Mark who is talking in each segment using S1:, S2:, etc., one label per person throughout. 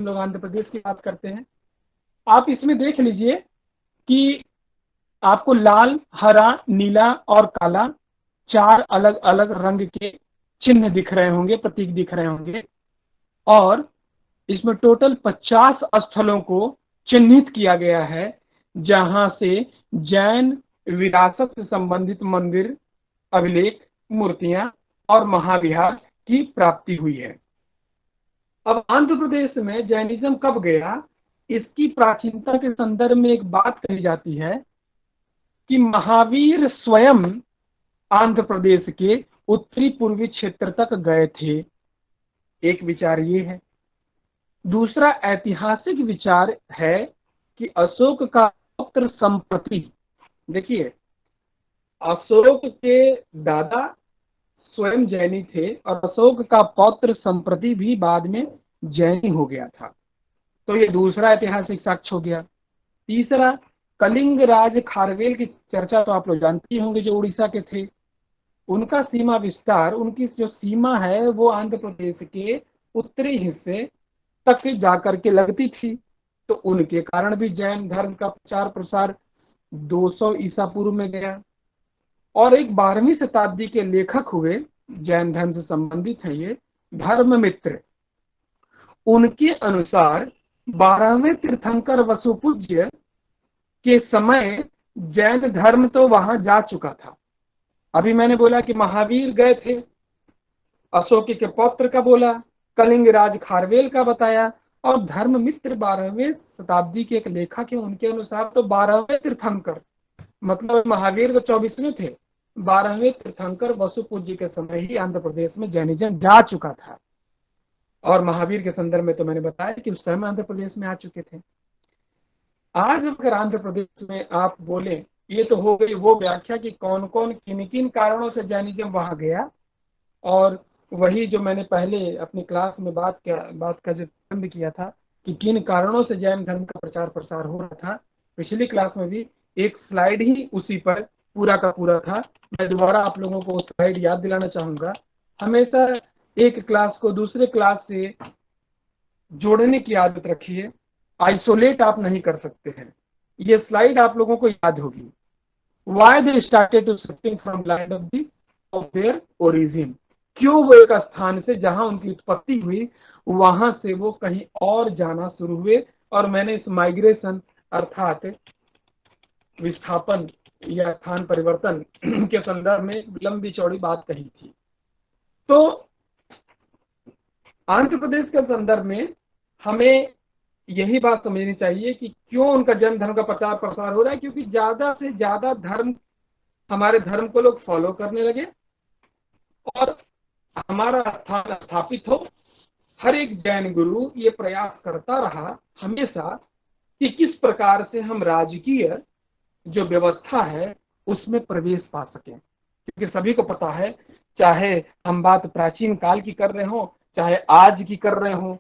S1: हम लोग आंध्र प्रदेश की बात करते हैं। आप इसमें देख लीजिए कि आपको लाल, हरा, नीला और काला 4 अलग अलग रंग के चिन्ह दिख रहे होंगे, प्रतीक दिख रहे होंगे। और इसमें टोटल 50 स्थलों को चिन्हित किया गया है जहां से जैन विरासत से संबंधित मंदिर, अभिलेख, मूर्तियां और महाविहार की प्राप्ति हुई है। अब आंध्र प्रदेश में जैनिज्म कब गया, इसकी प्राचीनता के संदर्भ में एक बात कही जाती है कि महावीर स्वयं आंध्र प्रदेश के उत्तरी पूर्वी क्षेत्र तक गए थे। एक विचार ये है। दूसरा ऐतिहासिक विचार है कि अशोक का पौत्र संप्रति, देखिए, अशोक के दादा स्वयं जैनी थे और अशोक का पौत्र संप्रति भी बाद में जैनी हो गया था। तो ये दूसरा ऐतिहासिक साक्ष्य हो गया। तीसरा, कलिंग राज खारवेल की चर्चा तो आप लोग जानते ही होंगे, जो उड़ीसा के थे। उनका सीमा विस्तार, उनकी जो सीमा है वो आंध्र प्रदेश के उत्तरी हिस्से तक जाकर के लगती थी। तो उनके कारण भी जैन धर्म का प्रचार प्रसार 200 ईसा पूर्व में गया। और एक 12वीं शताब्दी के लेखक हुए, जैन धर्म से संबंधित है ये, धर्ममित्र। उनके अनुसार 12वें तीर्थंकर वसुपूज्य के समय जैन धर्म तो वहां जा चुका था। अभी मैंने बोला कि महावीर गए थे, अशोक के पौत्र का बोला, कलिंग राज खारवेल का बताया, और धर्ममित्र 12वीं शताब्दी के एक लेखक है, उनके अनुसार तो 12वें तीर्थंकर, मतलब महावीर तो 24वें थे, 12वें तीर्थंकर वसुपूज्य के समय ही आंध्र प्रदेश में जैनिज्म जा चुका था। और महावीर के संदर्भ में तो मैंने बताया कि उस समय आंध्र प्रदेश में आ चुके थे। आज अगर आंध्र प्रदेश में आप बोले, ये तो हो गई वो व्याख्या कि कौन कौन किन किन कारणों से जैनिज्म वहां गया। और वही जो मैंने पहले अपनी क्लास में बात का जो आरंभ किया था कि किन कारणों से जैन धर्म का प्रचार प्रसार हो रहा था, पिछली क्लास में भी एक स्लाइड ही उसी पर पूरा का पूरा था। मैं दोबारा आप लोगों को स्लाइड याद दिलाना चाहूंगा। हमेशा एक क्लास को दूसरे क्लास से जोड़ने की आदत रखिए, आइसोलेट आप नहीं कर सकते हैं। ये स्लाइड आप लोगों को याद होगी। Why they started to shifting from land of the of their origin, क्यों वो एक स्थान से जहां उनकी उत्पत्ति हुई वहां से वो कहीं और जाना शुरू हुए। और मैंने इस माइग्रेशन अर्थात विस्थापन या स्थान परिवर्तन के संदर्भ में लंबी चौड़ी बात कही थी। तो आंध्र प्रदेश के संदर्भ में हमें यही बात समझनी चाहिए कि क्यों उनका जैन धर्म का प्रचार प्रसार हो रहा है, क्योंकि ज्यादा से ज्यादा धर्म, हमारे धर्म को लोग फॉलो करने लगे और हमारा स्थान स्थापित हो। हर एक जैन गुरु ये प्रयास करता रहा हमेशा कि किस प्रकार से हम राजकीय जो व्यवस्था है उसमें प्रवेश पा सकें। क्योंकि सभी को पता है, चाहे हम बात प्राचीन काल की कर रहे हो चाहे आज की कर रहे हो,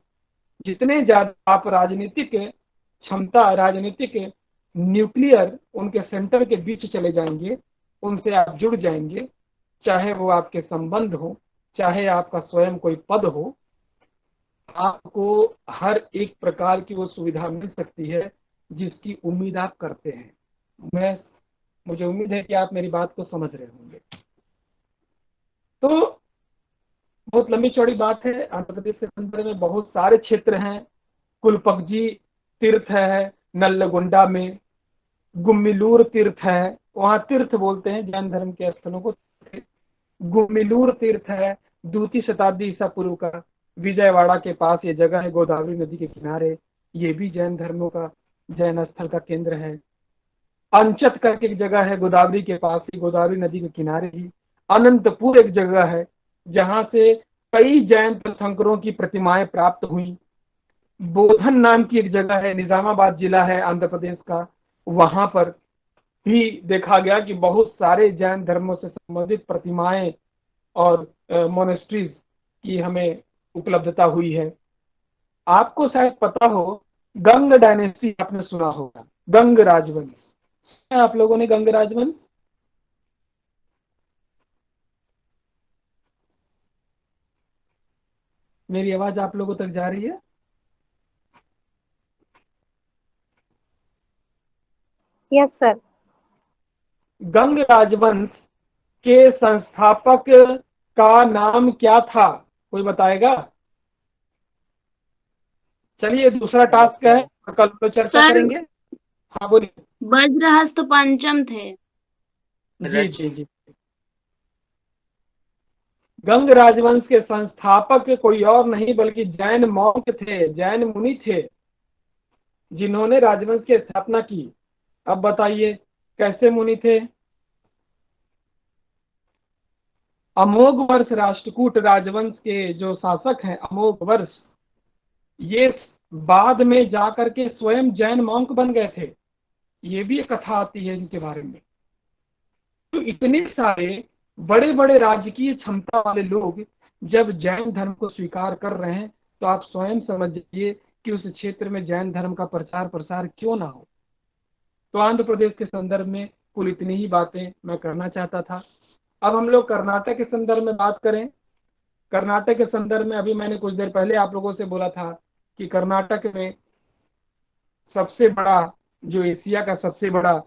S1: जितने ज्यादा आप राजनीतिक क्षमता, राजनीतिक न्यूक्लियर उनके सेंटर के बीच चले जाएंगे, उनसे आप जुड़ जाएंगे, चाहे वो आपके संबंध हो, चाहे आपका स्वयं कोई पद हो, आपको हर एक प्रकार की वो सुविधा मिल सकती है जिसकी उम्मीद आप करते हैं। मुझे उम्मीद है कि आप मेरी बात को समझ रहे होंगे। तो बहुत लंबी चौड़ी बात है। आंध्र प्रदेश के संदर्भ में बहुत सारे क्षेत्र हैं। कुलपगजी तीर्थ है नल्लगोंडा में, गुम्मिलूर तीर्थ है, वहां तीर्थ बोलते हैं जैन धर्म के स्थलों को। गुम्मिलूर तीर्थ है, 2वीं शताब्दी ईसा पूर्व का, विजयवाड़ा के पास ये जगह है, गोदावरी नदी के किनारे। ये भी जैन धर्मों का, जैन स्थल का केंद्र है। अंचत करके एक जगह है गोदावरी के पास ही, गोदावरी नदी के किनारे ही। अनंतपुर एक जगह है जहां से कई जैन तीर्थंकरों की प्रतिमाएं प्राप्त हुई। बोधन नाम की एक जगह है, निजामाबाद जिला है आंध्र प्रदेश का, वहां पर भी देखा गया कि बहुत सारे जैन धर्मों से संबंधित प्रतिमाएं और मोनेस्ट्रीज की हमें उपलब्धता हुई है। आपको शायद पता हो, गंग डायनेस्टी आपने सुना होगा, गंग राजवंश। आप लोगों ने गंग राजवंश? मेरी आवाज आप लोगों तक जा रही है?
S2: Yes sir.
S1: गंग राजवंश के संस्थापक का नाम क्या था? कोई बताएगा? चलिए दूसरा टास्क है, कल तो चर्चा
S3: सर
S1: करेंगे। हाँ बोलिए।
S3: वज्रहस्त पंचम थे।
S1: जी जी जी। गंग राजवंश के संस्थापक कोई और नहीं बल्कि जैन मॉन्क थे, जैन मुनि थे, जिन्होंने राजवंश की स्थापना की। अब बताइए कैसे मुनि थे? अमोघ वर्ष राष्ट्रकूट राजवंश के जो शासक हैं, अमोघ वर्ष, ये बाद में जाकर के स्वयं जैन मॉन्क बन गए थे। ये भी एक कथा आती है इनके बारे में। तो इतने सारे बड़े बड़े राजकीय क्षमता वाले लोग जब जैन धर्म को स्वीकार कर रहे हैं, तो आप स्वयं समझिए कि उस क्षेत्र में जैन धर्म का प्रचार प्रसार क्यों ना हो। तो आंध्र प्रदेश के संदर्भ में कुल इतनी ही बातें मैं करना चाहता था। अब हम लोग कर्नाटक के संदर्भ में बात करें। कर्नाटक के संदर्भ में अभी मैंने कुछ देर पहले आप लोगों से बोला था कि कर्नाटक में सबसे बड़ा, जो एशिया का सबसे बड़ा